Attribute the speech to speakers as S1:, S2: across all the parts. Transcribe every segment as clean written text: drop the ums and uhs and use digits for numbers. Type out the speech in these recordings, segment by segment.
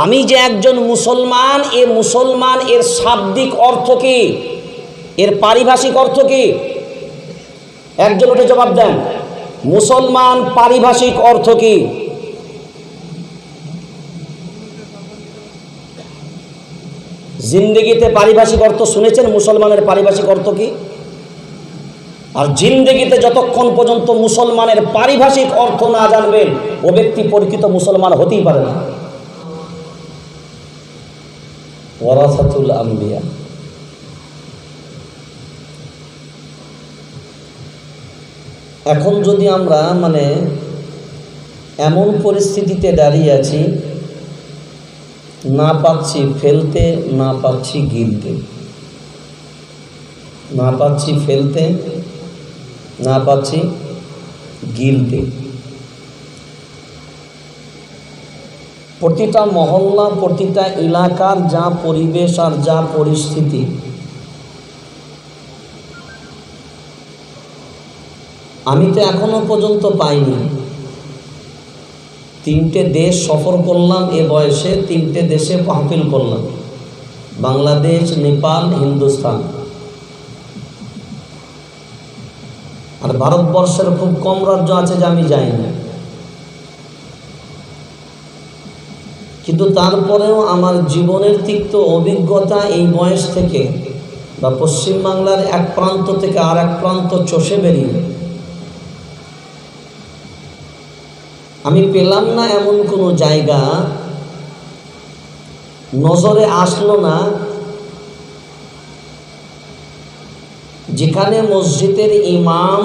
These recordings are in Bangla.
S1: আমি যে একজন মুসলমান, এ মুসলমান এর শাব্দিক অর্থ কি, এর পারিভাষিক অর্থ কি? একজন উঠে জবাব দেন, মুসলমান পারিভাষিক অর্থ কি? জিন্দেগিতে পারিভাষিক অর্থ শুনেছেন? মুসলমানের পারিভাষিক অর্থ কি? আর জিন্দেগিতে যতক্ষণ পর্যন্ত মুসলমানের পারিভাষিক অর্থ না জানবেন, ও ব্যক্তি প্রকৃত মুসলমান হতেই পারে না। ওয়ারাসাতুল আম্বিয়া। এখন যদি আমরা এমন পরিস্থিতিতে দাঁড়িয়ে আছি, না পাচ্ছি ফেলতে, না পাচ্ছি গিলতে, না পাচ্ছি ফেলতে, না পাচ্ছি গিলতে। প্রতিটা মহল্লা, প্রতিটা এলাকার যা পরিবেশ আর যা পরিস্থিতি, আমি তো এখনো পর্যন্ত পাইনি। 3টে দেশ সফর করলাম এ বয়সে, 3টে দেশে মাহফিল করলাম, বাংলাদেশ, নেপাল, হিন্দুস্তান। আর ভারতবর্ষের খুব কম রাজ্য আছে যে আমি যাই না, কিন্তু তারপরেও আমার জীবনের তিক্ত অভিজ্ঞতা এই বয়স থেকে বা পশ্চিমবাংলার এক প্রান্ত থেকে আর এক প্রান্ত চষে বেরিয়ে আমি পেলাম না এমন কোনো জায়গা, নজরে আসলো না যেখানে মসজিদের ইমাম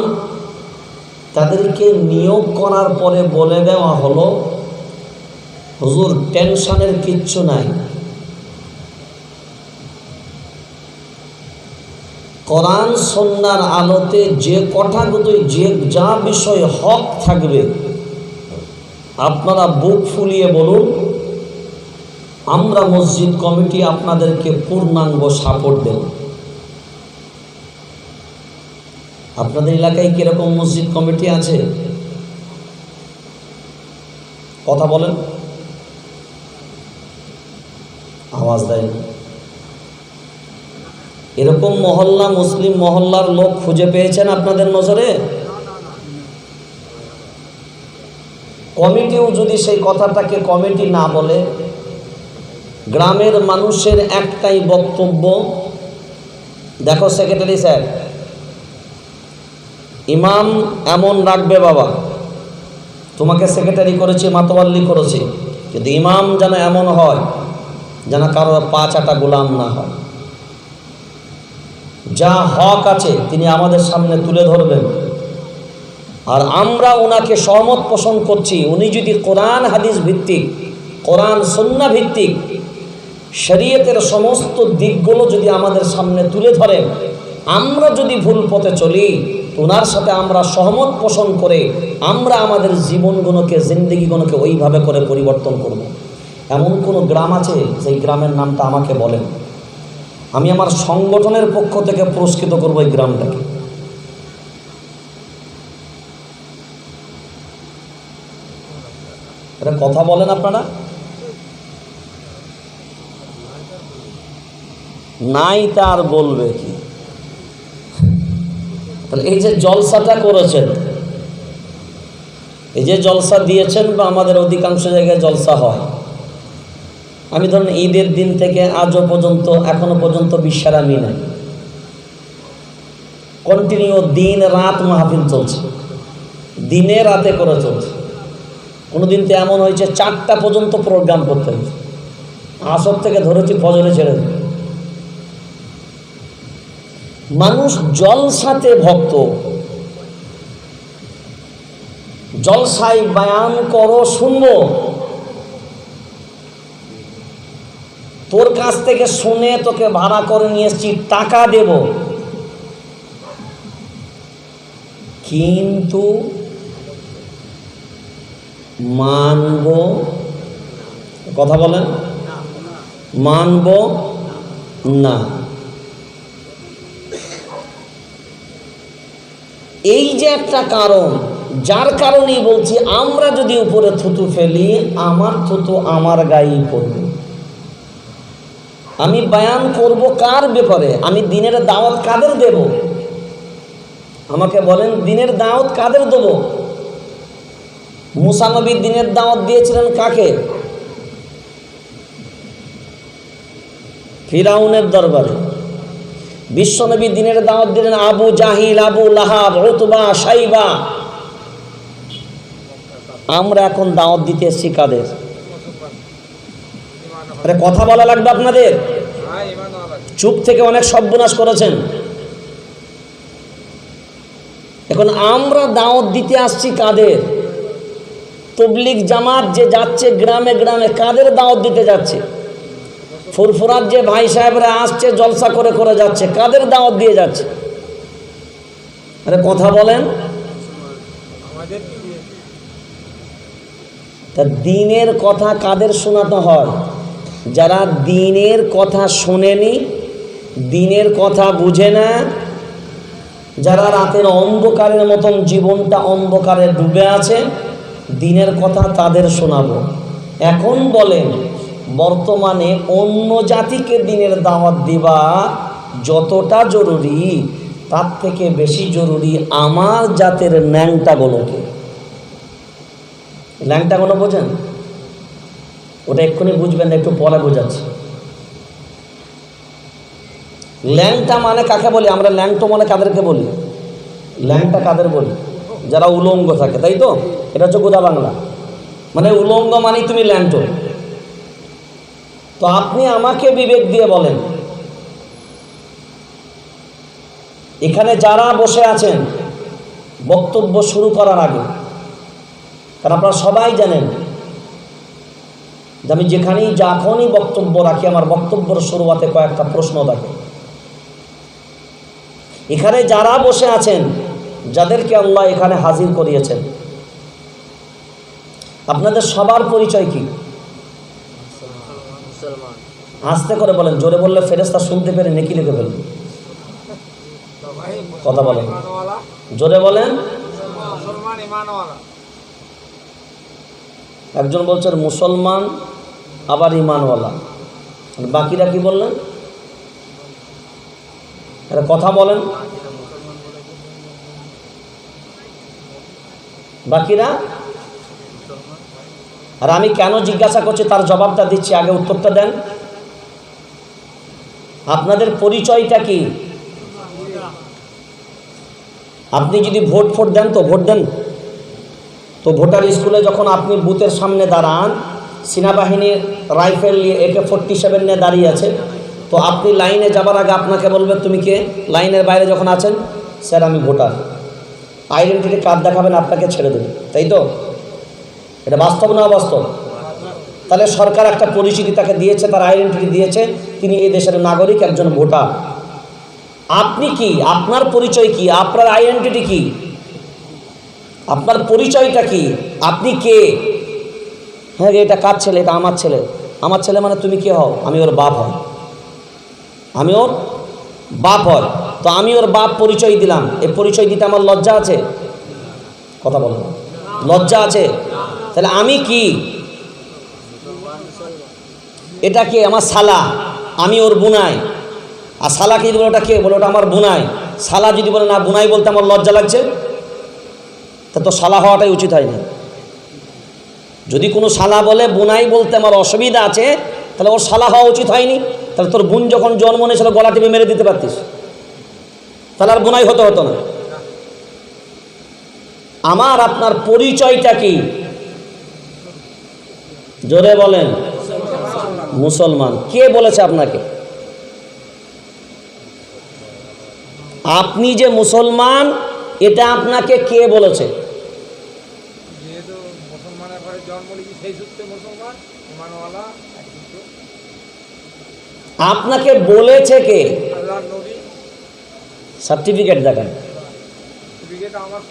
S1: তাদেরকে নিয়োগ করার পরে বলে দেওয়া হলো, হুজুর টেনশনের কিচ্ছু নাই, কোরআন সুন্নাহর আলোতে যে কথাগুলো, যে যা বিষয় হক থাকবে, আপনারা বুক ফুলিয়ে বলুন, আমরা মসজিদ কমিটি আপনাদেরকে পূর্ণাঙ্গ সাপোর্ট দেব। আপনাদের এলাকায় কিরকম মসজিদ কমিটি আছে? কথা বলেন, আওয়াজ দেয়। এরকম মহল্লা, মুসলিম মহল্লার লোক খুঁজে পেয়েছেন আপনাদের নজরে? কমিটিও যদি সেই কথাটাকে কমিটি না বলে, গ্রামের মানুষের একটাই বক্তব্য, দেখো সেক্রেটারি স্যার, ইমাম এমন রাখবে বাবা, তোমাকে সেক্রেটারি করেছি, মাতোয়াল্লি করেছি, কিন্তু ইমাম যেন এমন হয় যেন কারো পা চাটা গোলাম না হয়। যা হক আছে তিনি আমাদের সামনে তুলে ধরবেন, আর আমরা ওনাকে সহমত পোষণ করছি। উনি যদি কোরআন হাদিস ভিত্তিক, কোরআন সুন্নাহ ভিত্তিক শরীয়তের সমস্ত দিকগুলো যদি আমাদের সামনে তুলে ধরেন, আমরা যদি ভুল পথে চলি, ওনার সাথে আমরা সহমত পোষণ করে আমরা আমাদের জীবনগুলোকে, জিন্দেগিগুলোকে ওইভাবে করে পরিবর্তন করব। এমন কোনো গ্রাম আছে? সেই গ্রামের নামটা আমাকে বলেন, আমি আমার সংগঠনের পক্ষ থেকে পুরস্কৃত করব এই গ্রামটাকে। এটা কথা বলেন আপনারা? নাই তার বলবে কি? তাহলে এই যে জলসাটা করেছেন, এই যে জলসা দিয়েছেন, বা আমাদের অধিকাংশ জায়গায় জলসা হয়, আমি ধরুন ঈদের দিন থেকে আজও পর্যন্ত, এখনো পর্যন্ত বিশ্রামই নাই, কন্টিনিউ দিন রাত মাহফিল চলছে, দিনে রাতে করে চলছে। কোনো দিন তো এমন হয়েছে 4টা পর্যন্ত প্রোগ্রাম করতে হয়েছে, আসর থেকে ধরেছি ফজরে ছেড়ে দেবে। মানুষ জলসাতে ভক্ত, জলসায় বয়ান করো শুনবো, তোর কাছ থেকে শুনে তোকে ভাড়া করে নিয়ে এসেছি, টাকা দেব, কিন্তু মানব, কথা বলেন, মানব না। এই যে একটা কারণ, যার কারণেই বলছি, আমরা যদি উপরে থুতু ফেলি, আমার থুতু আমার গায়েই পড়বে। আমি বয়ান করব কার ব্যাপারে? আমি দিনের দাওয়াত কাদের দেব? আমাকে বলেন, দিনের দাওয়াত কাদের দেব? মুসা নবী দিনের দাওয়াত দিয়েছিলেন কাকে? ফিরাউনের দরবারে। বিশ্বনবী দিনের দাওয়াত দিলেন আবু জাহিল, আবু লাহাব, উতবা, সাইবা। আমরা এখন দাওয়াত দিতে এসেছি কাদের? আরে কথা বলা লাগবে আপনাদের। চুপ থেকে অনেক সর্বনাশ করেছেন। এখন আমরা দাওয়াত দিতে আসছি কাদের? তবলিগ জামাত যে যাচ্ছে গ্রামে গ্রামে, কাদের দাওয়াত দিতে যাচ্ছে? ফুরফুরার যে ভাই সাহেবরা আসছে জলসা করে করে যাচ্ছে, কাদের দাওয়াত দিয়ে যাচ্ছে? আরে কথা বলেন। তা দিনের কথা কাদের শোনাতে হয়? যারা দিনের কথা শোনেনি, দিনের কথা বুঝে না, যারা রাতের অন্ধকারের মতন জীবনটা অন্ধকারে ডুবে আছে, দিনের কথা তাদের শোনাবো। এখন বলেন, বর্তমানে অন্য জাতিকে দিনের দাওয়াত দিবা যতটা জরুরি, তার থেকে বেশি জরুরি আমার জাতের ন্যাংটাগুলোকে। ল্যাংটাগুলো বোঝেন? ওটা এক্ষুনি বুঝবেন না, একটু পরে বোঝাচ্ছি। ল্যাংটা মানে কাকে বলি আমরা? ল্যাংটো মানে কাদেরকে বলি? ল্যাংটা কাদের বলি? যারা উলঙ্গ থাকে, তাই তো? এটা হচ্ছে গোদা বাংলা। মানে উলঙ্গ মানে তুমি ল্যাংটো। তো আপনি আমাকে বিবেক দিয়ে বলেন, এখানে যারা বসে আছেন বক্তব্য শুরু করার আগে, কারণ আপনারা সবাই জানেন যে আমি যেখানেই যখনই বক্তব্য রাখি, আমার বক্তব্যের শুরুতে কয়েকটা প্রশ্ন থাকে। এখানে যারা বসে আছেন, যাদেরকে আল্লাহ এখানে হাজির করিয়েছেন, আপনাদের সবার পরিচয় কি? আস্তে করে বলেন, জোরে বললে ফেরেশতা শুনতে পেরে নেকি লিখে ফেলবে। কথা বলেন, জোরে বলেন। একজন বলছেন মুসলমান, আবার ইমানওয়ালা। বাকিরা কি বললেন? এটা কথা বলেন। বাকিরা? আর আমি কেন জিজ্ঞাসা করছি তার জবাবটা দিচ্ছি, আগে উত্তরটা দেন। আপনাদের পরিচয়টা কি? আপনি যদি ভোট দেন তো ভোট দেন তো ভোটার স্কুলে যখন আপনি বুথের সামনে দাঁড়ান, সেনাবাহিনীর রাইফেল নিয়ে AK-47 নিয়ে দাঁড়িয়ে আছে, তো আপনি লাইনে যাবার আগে আপনাকে বলবে তুমি কে? লাইনের বাইরে যখন আছেন, স্যার আমি ভোটার। আইডেন্টিটি কার্ড দেখাবেন, আপনাকে ছেড়ে দেবে, তাই তো? এটা বাস্তব না অবাস্তব? তাহলে সরকার একটা পরিচিতি তাকে দিয়েছে, তার আইডেন্টিটি দিয়েছে, তিনি এই দেশের নাগরিক, একজন ভোটার। আপনি কি? আপনার পরিচয় কি? আপনার আইডেন্টিটি কি? আপনার পরিচয়টা কি? আপনি কে? হ্যাঁ, এটা কার ছেলে? এটা আমার ছেলে। আমার ছেলে মানে তুমি কে হও? আমি ওর বাপ হই। আমি ওর বাপ হয়। তো আমি ওর বাপ পরিচয় দিলাম, এই পরিচয় দিতে আমার লজ্জা আছে? কথা বলো, লজ্জা আছে? তাহলে আমি কি? এটা কে? আমার শালা, আমি ওর বুনাই। আর শালাকে যদি বলে ওটা কে? বলে ওটা আমার বুনাই। শালা যদি বলে না বুনাই বলতে আমার লজ্জা লাগছে, তা তো শালা হওয়াটাই উচিত হয়নি। যদি কোনো শালা বলে বুনাই বলতে আমার অসুবিধা আছে, তাহলে ওর শালা হওয়া উচিত হয়নি। তাহলে তোর বোন যখন জন্ম নিয়েছিল গলা টিপে মেরে দিতে পারতিস, তাহলে আর বুনাই হতো না। আমার আপনার পরিচয়টা কি? জোরে বলেন। মুসলমান। কে বলেছে আপনাকে? আপনি যে মুসলমান, এটা আপনাকে কে বলেছে? আপনাকে বলেছে কে? সার্টিফিকেট দেখান। আমার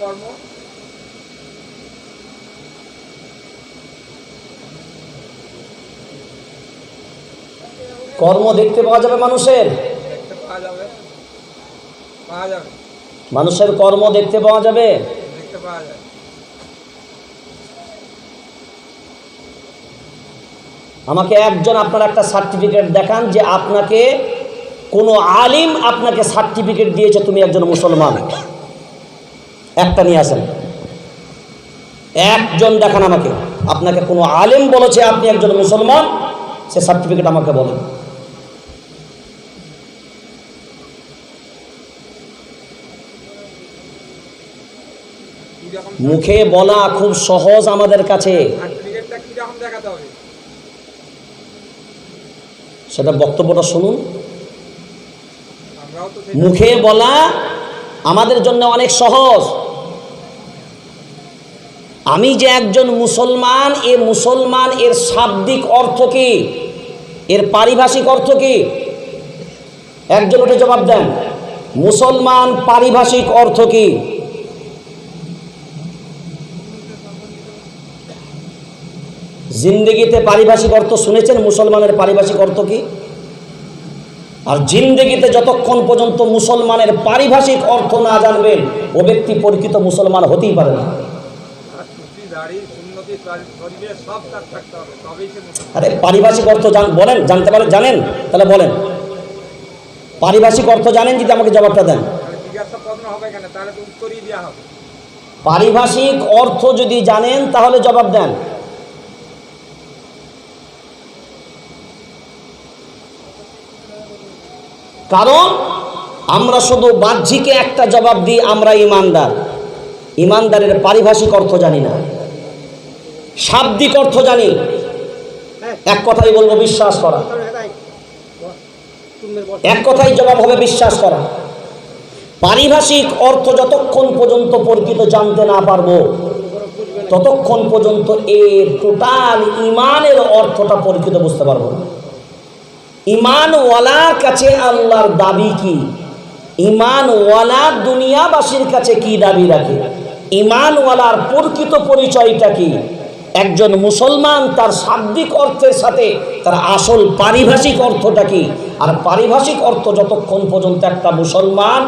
S1: কর্ম দেখতে পাওয়া যাবে মানুষের? মানুষের কর্ম দেখতে পাওয়া যাবে? আমাকে একজন আপনার একটা সার্টিফিকেট দেখান যে আপনাকে কোনো আলিম আপনাকে সার্টিফিকেট দিয়েছে তুমি একজন মুসলমান, একটা নিয়ে আসেন, একজন দেখান আমাকে, আপনাকে কোনো আলিম বলেছে আপনি একজন মুসলমান, সে সার্টিফিকেট আমাকে বলেন। মুখে বলা খুব সহজ আমাদের কাছে, সেটা বক্তব্যটা শুনুন। মুখে বলা আমাদের জন্য অনেক সহজ। আমি যে একজন মুসলমান, এ মুসলমান এর শাব্দিক অর্থ কি, এর পারিভাষিক অর্থ কি? একজন উঠে জবাব দেন, মুসলমান পারিভাষিক অর্থ কি? জিন্দেগিতে পারিভাষিক অর্থ শুনেছেন মুসলমানের পারিভাষিক অর্থ কি? আর জিন্দেগিতে যতক্ষণ পর্যন্ত মুসলমানের পারিভাষিক অর্থ না জানবেন ও ব্যক্তি প্রকৃত মুসলমান হতেই পারে না। আরে পারিভাষিক অর্থ বলেন, জানতে পারেন, জানেন? তাহলে বলেন পারিভাষিক অর্থ জানেন, যদি আমাকে জবাবটা দেন। পারিভাষিক অর্থ যদি জানেন তাহলে জবাব দেন। কারণ আমরা শুধু বাহ্যিকে একটা জবাব দিই, আমরা ইমানদার। ইমানদারের পারিভাষিক অর্থ জানি না, শাব্দিক অর্থ জানি। এক কথাই বলবো, বিশ্বাস করা। এক কথাই জবাব হবে, বিশ্বাস করা। পারিভাষিক অর্থ যতক্ষণ পর্যন্ত প্রকৃত জানতে না পারবো ততক্ষণ পর্যন্ত এর টোটাল ইমানের অর্থটা প্রকৃত বুঝতে পারবো না। ইমানওয়ালার কাছে আল্লাহর দাবি কি, ইমানওয়ালা দুনিয়াবাসীর কাছে কি দাবি রাখে, ইমানওয়ালার প্রকৃত পরিচয়টা কি, একজন মুসলমান তার শাব্দিক অর্থের সাথে তার আসল পারিভাষিক অর্থটা কি। আর পারিভাষিক অর্থ যতক্ষণ পর্যন্ত একটা মুসলমান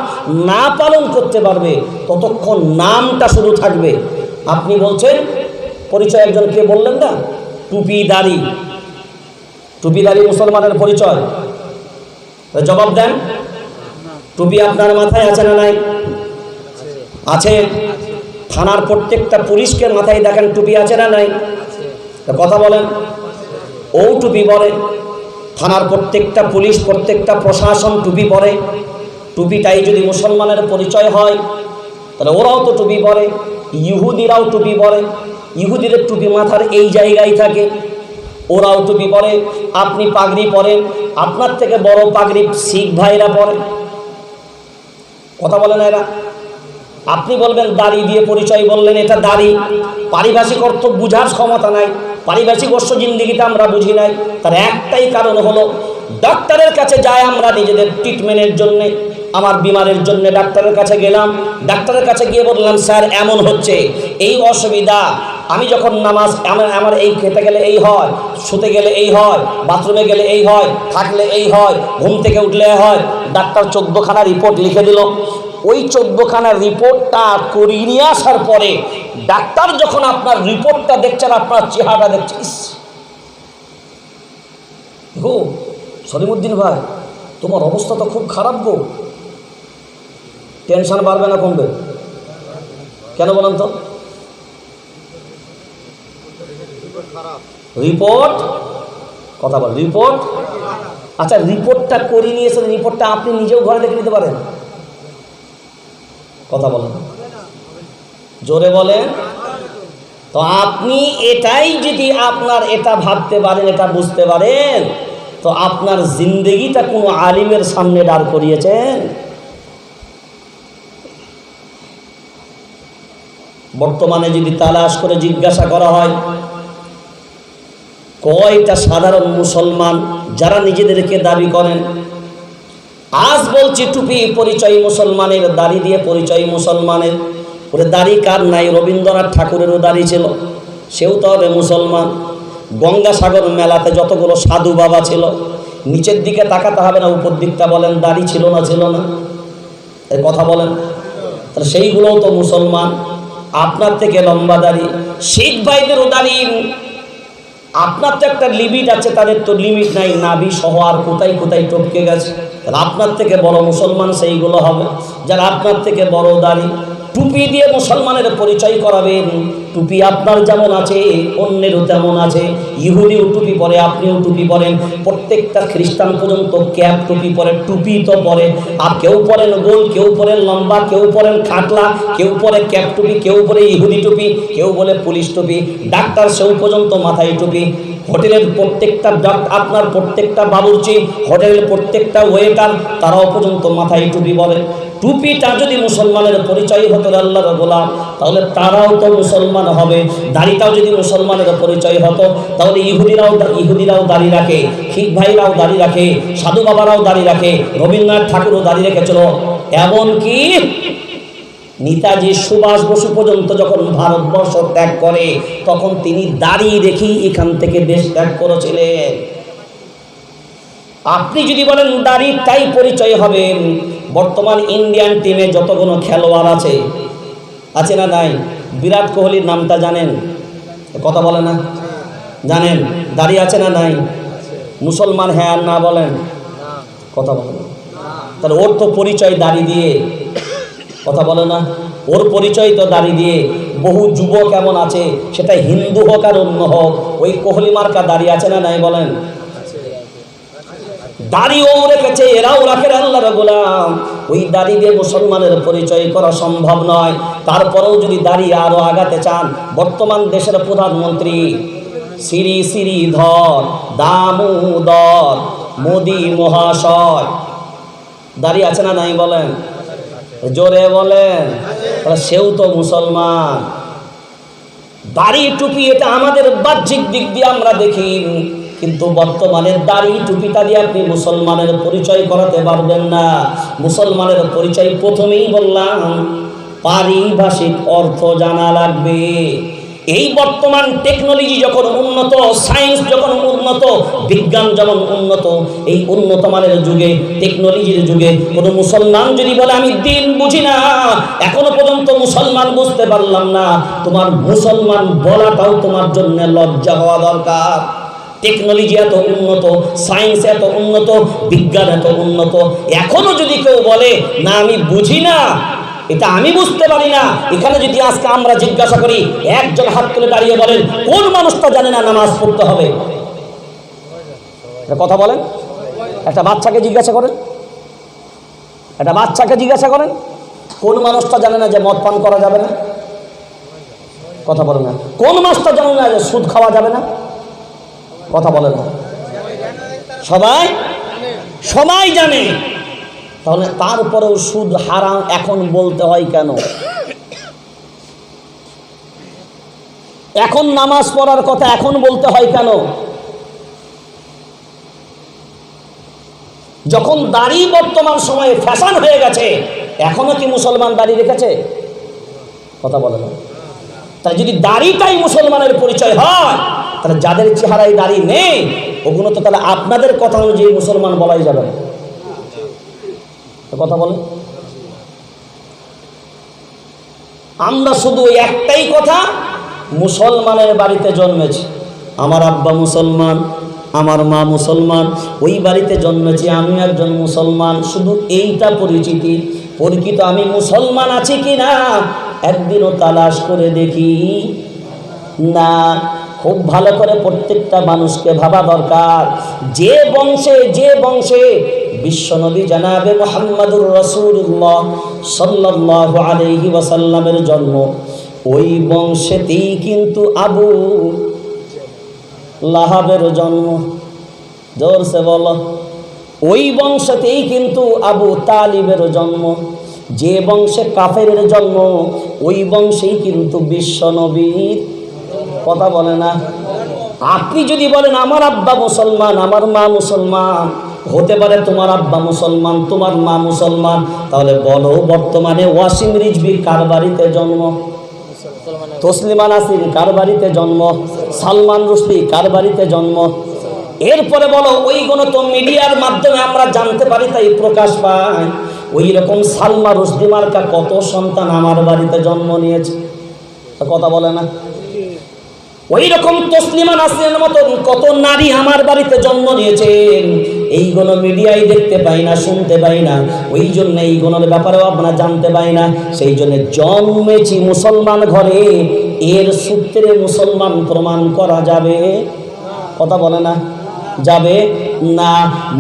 S1: না পালন করতে পারবে ততক্ষণ নামটা শুধু থাকবে। আপনি বলছেন পরিচয় একজন কে বললেন না, টুপি দাড়ি, টুপি দাড়ি মুসলমানের পরিচয়। জবাব দেন, টুপি আপনার মাথায় আছে না নাই? আছে। থানার প্রত্যেকটা পুলিশকে মাথায় দেখেন টুপি আছে না নাই? কথা বলেন। ও টুপি পরে। থানার প্রত্যেকটা পুলিশ, প্রত্যেকটা প্রশাসন টুপি পরে। টুপিটাই যদি মুসলমানের পরিচয় হয় তাহলে ওরাও তো টুপি পরে। ইহুদিরাও টুপি পরে, ইহুদিদের টুপি মাথার এই জায়গায় থাকে, ওরাও টুপি পরে। আপনি পাগড়ি পরেন, আপনার থেকে বড় পাগড়ি শিখ ভাইরা পরে। কথা বলেন এরা। আপনি বলবেন দাড়ি দিয়ে পরিচয় বললেন, এটা দাড়ি, পারিভাষিক অর্থ বুঝার ক্ষমতা নাই, পারিভাষিক অর্থ জিন্দিগিতে আমরা বুঝি নাই। তার একটাই কারণ হলো ডাক্তারের কাছে যাই আমরা নিজেদের ট্রিটমেন্টের জন্যে, আমার বিমারের জন্য ডাক্তারের কাছে গেলাম, ডাক্তারের কাছে গিয়ে বললাম স্যার এমন হচ্ছে, এই অসুবিধা, আমি যখন নামাজ আমার এই খেতে গেলে এই হয়, শুতে গেলে এই হয়, বাথরুমে গেলে এই হয়, থাকলে এই হয়, ঘুম থেকে উঠলে হয়। ডাক্তার 14খানা রিপোর্ট লিখে দিল। ওই 14খানা রিপোর্টটা করিয়ে নিয়ে আসার পরে ডাক্তার যখন আপনার রিপোর্টটা দেখছেন, আপনার চেহারা দেখছে, ইস গো সলিমুদ্দিন ভাই তোমার অবস্থা তো খুব খারাপ গো। টেনশন বাড়বে না কমবে? কেন বলেন তো? রিপোর্ট, কথা বল, রিপোর্ট। আচ্ছা রিপোর্টটা করিয়ে নিয়ে এসে রিপোর্টটা আপনি নিজেও ঘরে দেখে নিতে পারেন। কথা বলেন, জোরে বলেন। তো আপনি এটাই যদি আপনার এটা ভাবতে পারেন, এটা বুঝতে পারেন, তো আপনার জিন্দেগিটা কোনো আলিমের সামনে দাঁড় করিয়েছেন। বর্তমানে যদি তালাশ করে জিজ্ঞাসা করা হয় কয়টা সাধারণ মুসলমান যারা নিজেদেরকে দাবি করেন, আজ বলছি টুপি পরিচয় মুসলমানের, দাড়ি দিয়ে পরিচয় মুসলমানের। ওরে দাড়ি কার নাই? রবীন্দ্রনাথ ঠাকুরেরও দাড়ি ছিল, সেও তো হবে মুসলমান। গঙ্গাসাগর মেলাতে যতগুলো সাধু বাবা ছিল, নিচের দিকে তাকাতে হবে না, উপর দিকটা বলেন দাড়ি ছিল না ছিল না? এর কথা বলেন। তাহলে সেইগুলোও তো মুসলমান। আপনার থেকে লম্বা দাড়ি, শিখ ভাইদেরও দাড়ি আপনার তো একটা লিমিট আছে, তাদের তো লিমিট নাই, নাভি সহ আর কোথায় কোথায় টপকে গেছে। তাহলে আপনার থেকে বড় মুসলমান সেইগুলো হবে যারা আপনার থেকে বড় দাড়ি। টুপি দিয়ে মুসলমানের পরিচয় করাবেন। টুপি আপনার যেমন আছে অন্যেরও তেমন আছে। ইহুদিও টুপি পরে, আপনিও টুপি পরেন, প্রত্যেকটা খ্রিস্টান পর্যন্ত ক্যাপ টুপি পরে, টুপি তো পরে। আর কেউ পরেন গোল, কেউ পরেন লম্বা, কেউ পরেন খাটলা, কেউ পরে ক্যাপ টুপি, কেউ পরে ইহুদি টুপি, কেউ বলে পুলিশ টুপি। ডাক্তার সেও পর্যন্ত মাথায় টুপি। হোটেলের প্রত্যেকটা আপনার প্রত্যেকটা বাবুর্চি, হোটেলের প্রত্যেকটা ওয়েটার, তারাও পর্যন্ত মাথায় টুপি বলে। টুপিটা যদি মুসলমানের পরিচয় হতো আল্লাহর গোলাম, তাহলে তারাও তো মুসলমান হবে। দাড়িটাও যদি মুসলমানের পরিচয় হতো, তাহলে ইহুদিরাও দাড়ি রাখে, শিখ ভাইরাও দাড়ি রাখে, সাধু বাবারাও দাড়ি রাখে, রবীন্দ্রনাথ ঠাকুরও দাড়ি রেখেছিল। এমনকি নেতাজি সুভাষ বসু পর্যন্ত যখন ভারতবর্ষ ত্যাগ করে, তখন তিনি দাড়ি রেখেই এখান থেকে দেশ ত্যাগ করেছিলেন। আপনি যদি বলেন দাড়ি তাই পরিচয় হবে, বর্তমান ইন্ডিয়ান টিমে যতগুলো খেলোয়াড় আছে না নাই? বিরাট কোহলির নামটা জানেন? কথা বলে না, জানেন? দাড়ি আছে না নাই? মুসলমান হ্যাঁ না বলেন? কথা বলে না। তাহলে ওর তো পরিচয় দাড়ি দিয়ে। কথা বলে না, ওর পরিচয় তো দাড়ি দিয়ে। বহু যুবক এমন আছে, সেটা হিন্দু হোক আর অন্য হোক, ওই কোহলি মার্কা দাড়ি আছে না নাই বলেন? দাড়িও রেখেছে, এরাও রাখে আল্লাহর গোলাম। ওই দাড়ি দিয়ে মুসলমানের পরিচয় করা সম্ভব নয়। তারপরেও যদি দাড়ি আরো আগাতে চান, বর্তমান দেশের প্রধানমন্ত্রী শ্রীধর দামোদর মোদি মহাশয়, দাড়ি আছে না নাই বলেন? জোরে বলেন। সেও তো মুসলমান। দাড়ি টুপি এটা আমাদের বাহ্যিক দিক দিয়ে আমরা দেখি, কিন্তু বর্তমানে দাড়ি টুপিটা দিয়ে আপনি মুসলমানের পরিচয় করাতে পারবেন না। মুসলমানের পরিচয় প্রথমেই বললাম পারিভাষিক অর্থ জানা লাগবে। এই বর্তমান টেকনোলজি যখন উন্নত, সায়েন্স যখন উন্নত, বিজ্ঞান যেমন উন্নত, এই উন্নত মানের যুগে, টেকনোলজির যুগে কোনো মুসলমান যদি বলে আমি দিন বুঝি না, এখনো পর্যন্ত মুসলমান বুঝতে পারলাম না, তোমার মুসলমান বলাটাও তোমার জন্য লজ্জা হওয়া দরকার। টেকনোলজি এত উন্নত, সায়েন্স এত উন্নত, বিজ্ঞান এত উন্নত, এখনো যদি কেউ বলে না আমি বুঝি না, এটা আমি বুঝতে পারি না, এখানে যদি আজকে আমরা জিজ্ঞাসা করি, একজন হাত তুলে দাঁড়িয়ে বলেন কোন মানুষটা জানে না নামাজ পড়তে হবে? কথা বলেন। একটা বাচ্চাকে জিজ্ঞাসা করেন, একটা বাচ্চাকে জিজ্ঞাসা করেন কোন মানুষটা জানে না যে মদ পান করা যাবে না? কথা বলেন না। কোন মানুষটা জানে না যে সুদ খাওয়া যাবে না? কথা বলেন না। সবাই জানে। তাহলে তারপরেও সুদ হারাম এখন বলতে হয় কেন? এখন নামাজ পড়ার কথা এখন বলতে হয় কেন? যখন দাড়ি বর্তমান সময়ে ফ্যাশন হয়ে গেছে, এখনো কি মুসলমান দাড়ি রেখেছে? কথা বলে না। তাই যদি দাড়িটাই মুসলমানের পরিচয় হয়, তাহলে যাদের চেহারায় দাড়ি নেই ওগুলো তো তাহলে আপনাদের কথা অনুযায়ী মুসলমান বলাই যাবে না। কথা বলে। আমরা শুধু একটাই কথা, মুসলমানের বাড়িতে জন্মেছি, আমার আব্বা মুসলমান, আমার মা মুসলমান, ওই বাড়িতে জন্মেছি, আমি একজন মুসলমান, শুধু এইটা পরিচিতি। পরিচিত আমি মুসলমান আছি কি না একদিনও তালাশ করে দেখি না। খুব ভালো করে প্রত্যেকটা মানুষকে ভাবা দরকার, যে বংশে বিশ্বনবী জনাবে মুহাম্মদুর রাসূলুল্লাহ সাল্লাল্লাহু আলাইহি ওয়াসাল্লামের জন্ম, ওই বংশেতেই কিন্তু আবু লাহাবের জন্ম। জোরসে বলো। ওই বংশেতেই কিন্তু আবু তালিবের জন্ম। যে বংশে কাফেরের জন্ম, ওই বংশেই কিন্তু বিশ্বনবীর। কথা বলে না। আপনি যদি বলেন আমার আব্বা মুসলমান, আমার মা মুসলমান, হতে পারে তোমার আব্বা মুসলমান, তোমার মা মুসলমান, তাহলে বলো বর্তমানে ওয়াসিম রিজভী কার বাড়িতে জন্ম? তসলিমা নাসরিন কার বাড়িতে জন্ম? সালমান রুশদি কার বাড়িতে জন্ম? এরপরে বলো ওইগুলো তো মিডিয়ার মাধ্যমে আমরা জানতে পারি, তাই প্রকাশ পায়। ওই রকম সালমা রুশদি মার্কা কত সন্তান আমার বাড়িতে জন্ম নিয়েছে? কথা বলে না। ওই রকম তসলিমা নাসরিনের মতন কত নারী আমার বাড়িতে জন্ম নিয়েছেন, এইগুলো মিডিয়ায় দেখতে পাই না, শুনতে পাই না, ওই জন্য এইগুলোর ব্যাপারেও আমরা জানতে পাই না। সেই জন্য জন্মেছি মুসলমান ঘরে, এর সূত্রে মুসলমান প্রমাণ করা যাবে? কথা বলে না, যাবে না।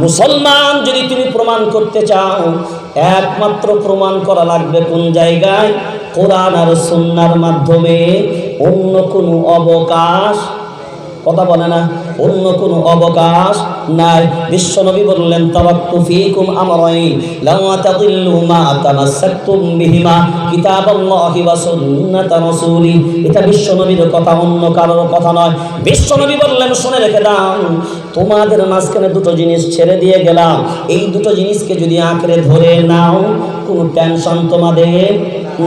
S1: মুসলমান যদি তুমি প্রমাণ করতে চাও, একমাত্র প্রমাণ করা লাগবে কোন জায়গায়? কোরআন আর সুন্নাহর মাধ্যমে। অন্য কোনো অবকাশ, কথা বলে না, অন্য কোনো অবকাশ নাই। বিশ্বনবী বললেন, তারাক্তু ফীকুম আমরাইন লা তাদিল্লু মা তামাসসাকতুম বিহিমা কিতাবাল্লাহি ওয়া সুন্নাত রাসূলি। এটা বিশ্বনবীর কথা, অন্য কারোর কথা নয়। বিশ্বনবী বললেন, শুনে রেখে দাও, তোমাদের মাঝখানে দুটো জিনিস ছেড়ে দিয়ে গেলাম, এই দুটো জিনিসকে যদি আঁকড়ে ধরে নাও, কোনো টেনশন তোমাদের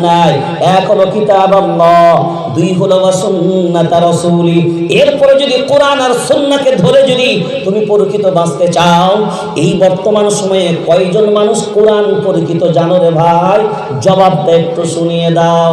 S1: নাই। এক হলো কিতাবাল্লাহ, দুই হলো সুন্নাত রাসূলি। এরপরে যদি কোরআন আর সুন্নাহকে ধরে যদি তুমি পরিচিত বাঁচতে চাও, এই বর্তমান সময়ে কয়জন মানুষ কোরআন পরিচিত জানো রে ভাই? জবাবটা একটু শুনিয়ে দাও।